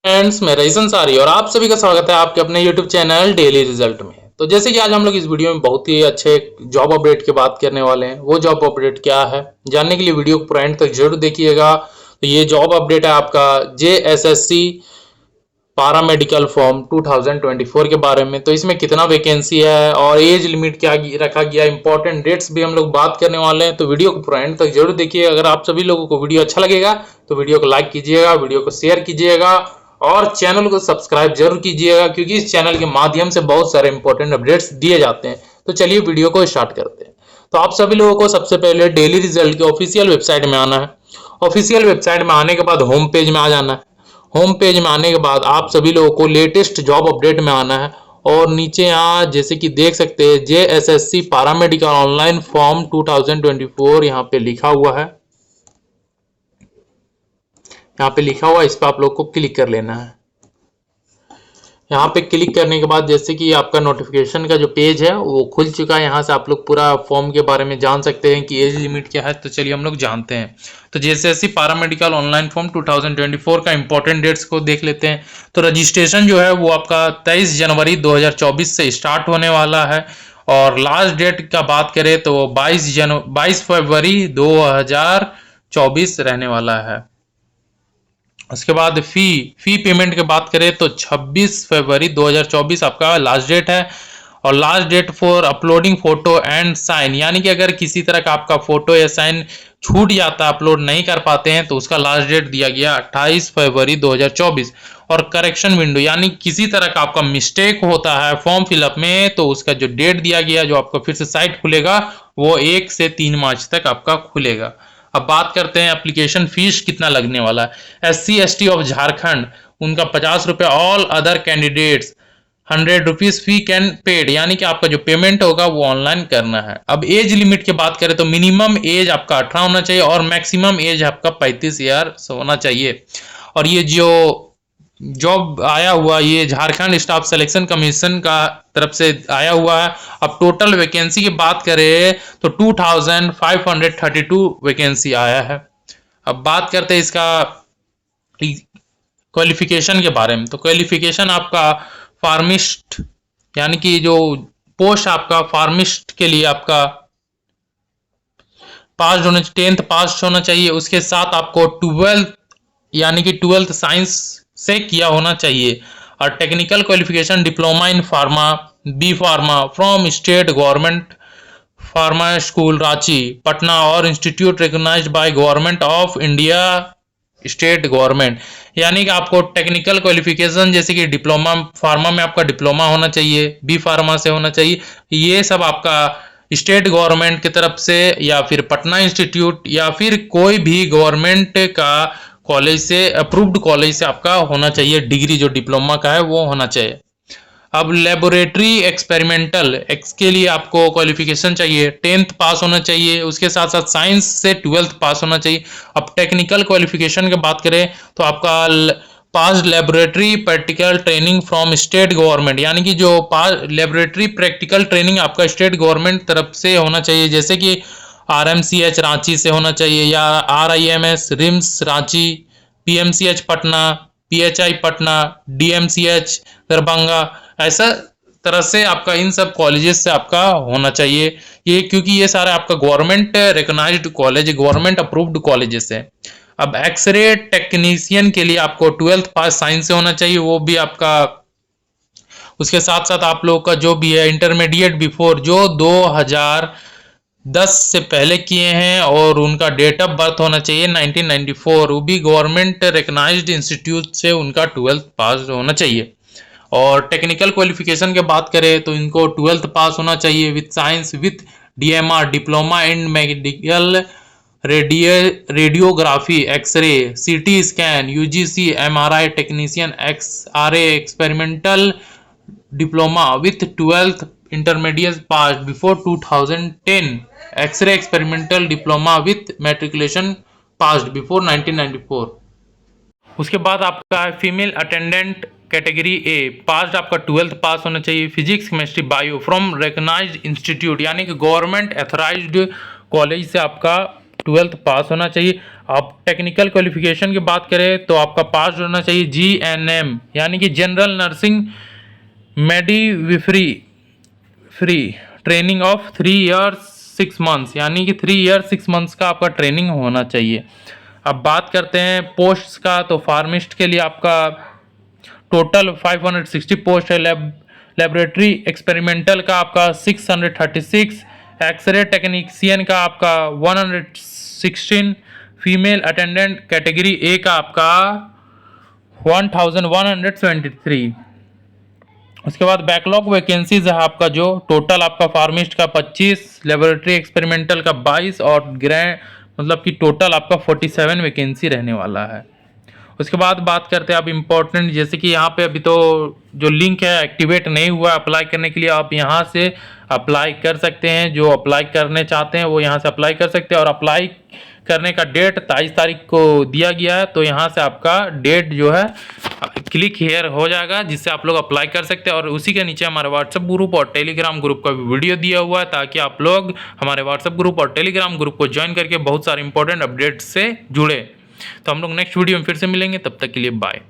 Friends, मैं rice Ansari और आप सभी का स्वागत है आपके अपने यूट्यूब चैनल डेली रिजल्ट में। तो जैसे कि आज हम लोग इस वीडियो में बहुत ही अच्छे जॉब अपडेट की बात करने वाले हैं। वो जॉब अपडेट क्या है, जानने के लिए वीडियो को पूरा एंड तक जरूर देखिएगा। तो ये जॉब अपडेट है आपका JSSC पारामेडिकल फॉर्म 2024 के बारे में। तो इसमें कितना वैकेंसी है और एज लिमिट क्या रखा गया, इंपॉर्टेंट डेट्स भी हम लोग बात करने वाले हैं। तो वीडियो को पूरा एंड तक जरूर देखिए। अगर आप सभी लोगों को वीडियो अच्छा लगेगा तो वीडियो को लाइक कीजिएगा, वीडियो को शेयर कीजिएगा और चैनल को सब्सक्राइब जरूर कीजिएगा, क्योंकि इस चैनल के माध्यम से बहुत सारे इंपॉर्टेंट अपडेट्स दिए जाते हैं। तो चलिए वीडियो को स्टार्ट करते हैं। तो आप सभी लोगों को सबसे पहले डेली रिजल्ट के ऑफिशियल वेबसाइट में आना है। ऑफिशियल वेबसाइट में आने के बाद होम पेज में आ जाना है। होम पेज में आने के बाद आप सभी लोगों को लेटेस्ट जॉब अपडेट में आना है और नीचे यहाँ जैसे कि देख सकते हैं JSSC पारामेडिकल ऑनलाइन फॉर्म 2024 यहाँ पे लिखा हुआ है। यहाँ पे लिखा हुआ है, इस पर आप लोग को क्लिक कर लेना है। यहाँ पे क्लिक करने के बाद जैसे कि आपका नोटिफिकेशन का जो पेज है वो खुल चुका है। यहाँ से आप लोग पूरा फॉर्म के बारे में जान सकते हैं कि एज लिमिट क्या है। तो चलिए हम लोग जानते हैं। तो JSSC पारामेडिकल ऑनलाइन फॉर्म 2024 का इंपॉर्टेंट डेट्स को देख लेते हैं। तो रजिस्ट्रेशन जो है वो आपका 23 जनवरी 2024 से स्टार्ट होने वाला है और लास्ट डेट का बात करें तो 22 फरवरी 2024 रहने वाला है। उसके बाद फी पेमेंट की बात करें तो 26 फरवरी 2024 आपका लास्ट डेट है। और last date for uploading photo and sign, यानी कि अगर किसी तरह का आपका फोटो या साइन छूट जाता है, अपलोड नहीं कर पाते हैं, तो उसका लास्ट डेट दिया गया 28 फरवरी 2024। और करेक्शन विंडो, यानी किसी तरह का आपका मिस्टेक होता है फॉर्म फिलअप में, तो उसका जो डेट दिया गया, जो आपका फिर से साइट खुलेगा, वो 1 से 3 मार्च तक आपका खुलेगा। अब बात करते हैं एप्लीकेशन फीस कितना लगने वाला है। SC ST ऑफ झारखंड, उनका 50 रुपये। All other candidates 100 rupees fee can paid, यानी कि आपका जो पेमेंट होगा वो ऑनलाइन करना है। अब एज लिमिट की बात करें तो मिनिमम एज आपका 18 होना चाहिए और मैक्सिमम एज आपका 35 ईयर होना चाहिए। और ये जो जॉब आया हुआ, ये झारखंड स्टाफ सिलेक्शन कमीशन का तरफ से आया हुआ है। अब टोटल वैकेंसी की बात करें तो 2532 वैकेंसी आया है। अब बात करते हैं इसका क्वालिफिकेशन के बारे में। तो क्वालिफिकेशन आपका फार्मिस्ट, यानी कि जो पोस्ट आपका फार्मिस्ट के लिए आपका पास होना, 10th पास होना चाहिए। उसके साथ आपको 12th, यानी कि 12th साइंस से किया होना चाहिए। और technical qualification diploma in pharma, B pharma from state government pharma school Ranchi Patna और institute recognized by government of India state government, यानी कि आपको टेक्निकल क्वालिफिकेशन जैसे कि डिप्लोमा फार्मा में आपका डिप्लोमा होना चाहिए, बी फार्मा से होना चाहिए। ये सब आपका स्टेट गवर्नमेंट की तरफ से या फिर पटना इंस्टीट्यूट या फिर कोई भी गवर्नमेंट का कॉलेज से, अप्रूव्ड कॉलेज से आपका होना चाहिए। डिग्री जो डिप्लोमा का है वो होना चाहिए। अब लेबोरेटरी एक्सपेरिमेंटल एक्स के लिए आपको क्वालिफिकेशन चाहिए, 10th पास होना चाहिए। उसके साथ साथ साइंस से 12th पास होना चाहिए। अब टेक्निकल क्वालिफिकेशन की बात करें तो आपका पास laboratory practical training from state government, यानी कि जो लेबोरेटरी प्रैक्टिकल ट्रेनिंग आपका स्टेट गवर्नमेंट तरफ से होना चाहिए, जैसे कि RMCH रांची से होना चाहिए या RIMS RIMS Ranchi, PMCH Patna, PHI Patna, DMCH Darbhanga, ऐसा तरह से आपका इन सब कॉलेजेस से आपका होना चाहिए। ये क्योंकि ये सारे आपका government recognized college, government approved colleges है। अब एक्सरे टेक्नीशियन के लिए आपको 12th पास साइंस से होना चाहिए, वो भी आपका। उसके साथ साथ आप लोग का जो भी है इंटरमीडिएट बिफोर, जो 2010 से पहले किए हैं और उनका डेट ऑफ बर्थ होना चाहिए 1994, वो भी गवर्नमेंट रिकॉग्नाइज्ड इंस्टीट्यूट से उनका 12th पास होना चाहिए। और टेक्निकल क्वालिफिकेशन की बात करें तो इनको 12th पास होना चाहिए with science with DMR diploma in medical radiography, X ray, CT scan, UGC MRI technician, XRA experimental diploma with 12th intermediate pass before 2010, X ray experimental diploma with matriculation pass before 1994। उसके बाद आपका है female attendant category A, pass आपका 12th pass होना चाहिए। Physics chemistry bio from recognized institute, यानी कि government authorised college से आपका 12th पास होना चाहिए। आप टेक्निकल क्वालिफिकेशन की बात करें तो आपका पास होना चाहिए GNM यानी कि general nursing free training of 3 years 6 months यानी कि 3 ईयर 6 मंथ्स का आपका ट्रेनिंग होना चाहिए। अब बात करते हैं पोस्ट्स का, तो फार्मिस्ट के लिए आपका टोटल 560 पोस्ट है। लेबोरेटरी एक्सपेरिमेंटल का आपका 636, एक्सरे टेक्नीशियन का आपका 116, फीमेल अटेंडेंट कैटेगरी ए का आपका 1173। उसके बाद बैकलॉग वैकेंसीज है आपका जो टोटल आपका फार्मिस्ट का 25, लेबोरेटरी एक्सपेरिमेंटल का 22 और ग्रैंड मतलब कि टोटल आपका 47 वैकेंसी रहने वाला है। उसके बाद बात करते हैं आप इम्पोर्टेंट, जैसे कि यहाँ पे अभी तो जो लिंक है एक्टिवेट नहीं हुआ अप्लाई करने के लिए, आप यहाँ से अप्लाई कर सकते हैं। जो अप्लाई करने चाहते हैं वो यहाँ से अप्लाई कर सकते हैं और अप्लाई करने का डेट 23 तारीख को दिया गया है, तो यहाँ से आपका डेट जो है क्लिक हेयर हो जाएगा जिससे आप लोग अप्लाई कर सकते हैं। और उसी के नीचे हमारे व्हाट्सएप ग्रुप और टेलीग्राम ग्रुप का भी वीडियो दिया हुआ है ताकि आप लोग हमारे व्हाट्सएप ग्रुप और टेलीग्राम ग्रुप को ज्वाइन करके बहुत सारे इंपॉर्टेंट अपडेट्स से जुड़े। तो हम लोग नेक्स्ट वीडियो में फिर से मिलेंगे, तब तक के लिए बाय।